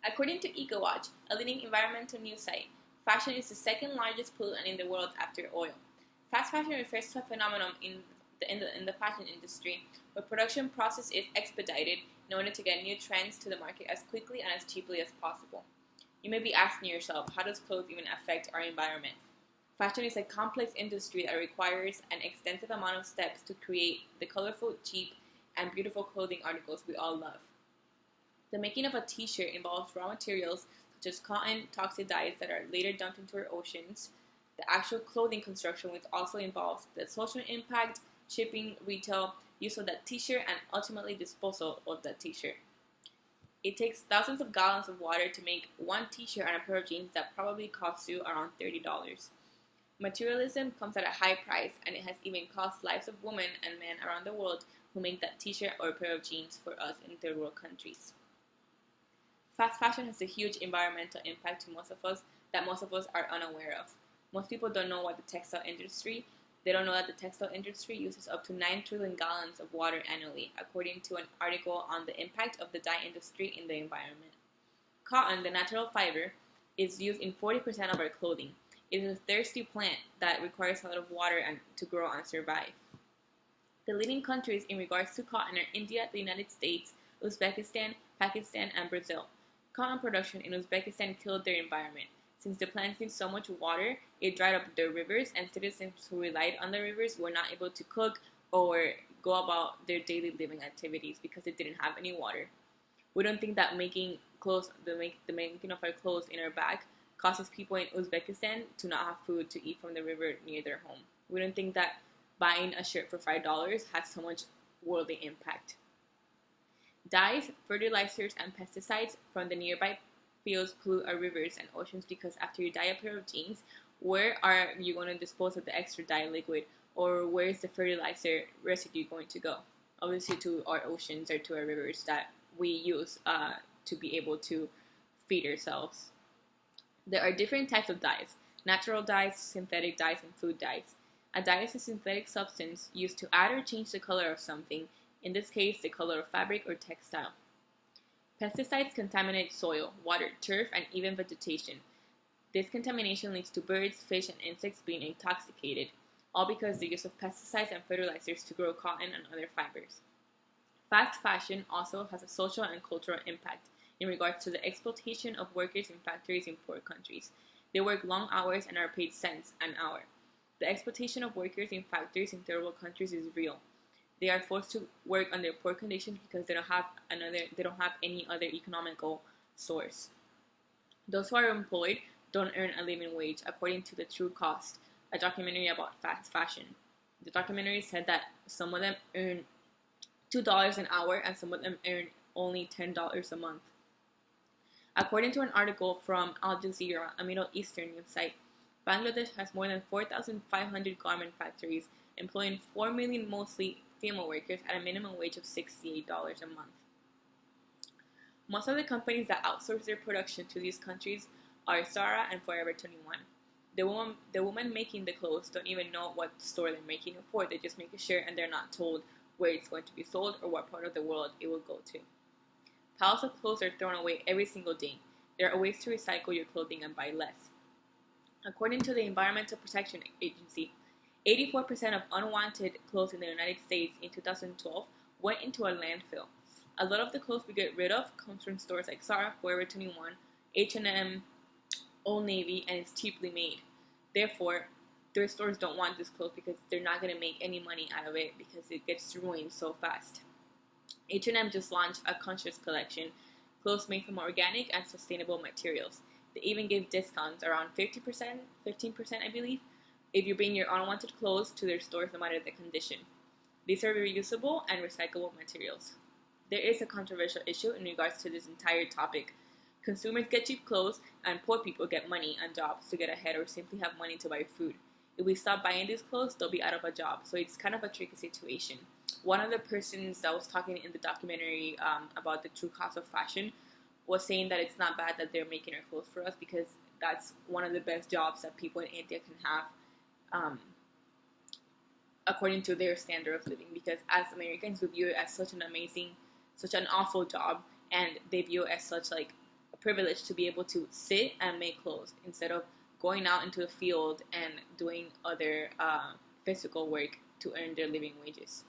According to EcoWatch, a leading environmental news site, fashion is the second largest pollutant in the world after oil. Fast fashion refers to a phenomenon in the fashion industry where production process is expedited in order to get new trends to the market as quickly and as cheaply as possible. You may be asking yourself, how does clothes even affect our environment? Fashion is a complex industry that requires an extensive amount of steps to create the colorful, cheap, and beautiful clothing articles we all love. The making of a t-shirt involves raw materials such as cotton, toxic dyes that are later dumped into our oceans. The actual clothing construction, which also involves the social impact, shipping, retail, use of that t-shirt, and ultimately disposal of that t-shirt. It takes thousands of gallons of water to make one t-shirt and a pair of jeans that probably costs you around $30. Materialism comes at a high price, and it has even cost lives of women and men around the world who make that t-shirt or a pair of jeans for us in third world countries. Fast fashion has a huge environmental impact to most of us that most of us are unaware of. Most people don't know what they don't know that the textile industry uses up to 9 trillion gallons of water annually, according to an article on the impact of the dye industry in the environment. Cotton, the natural fiber, is used in 40% of our clothing. It is a thirsty plant that requires a lot of water to grow and survive. The leading countries in regards to cotton are India, the United States, Uzbekistan, Pakistan, and Brazil. Cotton production in Uzbekistan killed their environment. Since the plants need so much water, it dried up their rivers, and citizens who relied on the rivers were not able to cook or go about their daily living activities because they didn't have any water. We don't think that making clothes, the making of our clothes in our back, causes people in Uzbekistan to not have food to eat from the river near their home. We don't think that buying a shirt for $5 has so much worldly impact. Dyes, fertilizers, and pesticides from the nearby fields pollute our rivers and oceans because after you dye a pair of jeans, where are you going to dispose of the extra dye liquid, or where is the fertilizer residue going to go? Obviously to our oceans or to our rivers that we use to be able to feed ourselves. There are different types of dyes: natural dyes, synthetic dyes, and food dyes. A dye is a synthetic substance used to add or change the color of something, in this case the color of fabric or textile. Pesticides contaminate soil, water, turf, and even vegetation. This contamination leads to birds, fish, and insects being intoxicated, all because the use of pesticides and fertilizers to grow cotton and other fibers. Fast fashion also has a social and cultural impact in regards to the exploitation of workers in factories in poor countries. They work long hours and are paid cents an hour. The exploitation of workers in factories in third world countries is real. They are forced to work under poor conditions because they don't have any other economical source. Those who are employed don't earn a living wage, according to The True Cost, a documentary about fast fashion. The documentary said that some of them earn $2 an hour and some of them earn only $10 a month. According to an article from Al Jazeera, a Middle Eastern news site, Bangladesh has more than 4,500 garment factories, employing 4 million mostly female workers at a minimum wage of $68 a month. Most of the companies that outsource their production to these countries are Zara and Forever 21. The women making the clothes don't even know what store they're making it for. They just make a shirt and they're not told where it's going to be sold or what part of the world it will go to. Piles of clothes are thrown away every single day. There are ways to recycle your clothing and buy less. According to the Environmental Protection Agency, 84% of unwanted clothes in the United States in 2012 went into a landfill. A lot of the clothes we get rid of comes from stores like Zara, Forever 21, H&M, Old Navy, and it's cheaply made. Therefore, their stores don't want this clothes because they're not going to make any money out of it because it gets ruined so fast. H&M just launched a conscious collection, clothes made from organic and sustainable materials. They even give discounts around 15% I believe, if you bring your unwanted clothes to their stores no matter the condition. These are reusable and recyclable materials. There is a controversial issue in regards to this entire topic. Consumers get cheap clothes and poor people get money and jobs to get ahead or simply have money to buy food. If we stop buying these clothes, they'll be out of a job. So it's kind of a tricky situation. One of the persons that was talking in the documentary about the true cost of fashion was saying that it's not bad that they're making our clothes for us because that's one of the best jobs that people in India can have according to their standard of living, because as Americans we view it as such an awful job, and they view it as such like privilege to be able to sit and make clothes instead of going out into the field and doing other physical work to earn their living wages.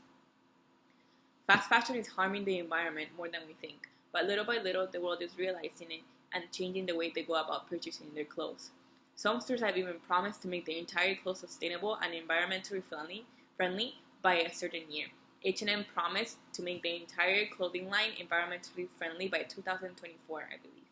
Fast fashion is harming the environment more than we think, but little by little, the world is realizing it and changing the way they go about purchasing their clothes. Some stores have even promised to make their entire clothes sustainable and environmentally friendly by a certain year. H&M promised to make the entire clothing line environmentally friendly by 2024, I believe.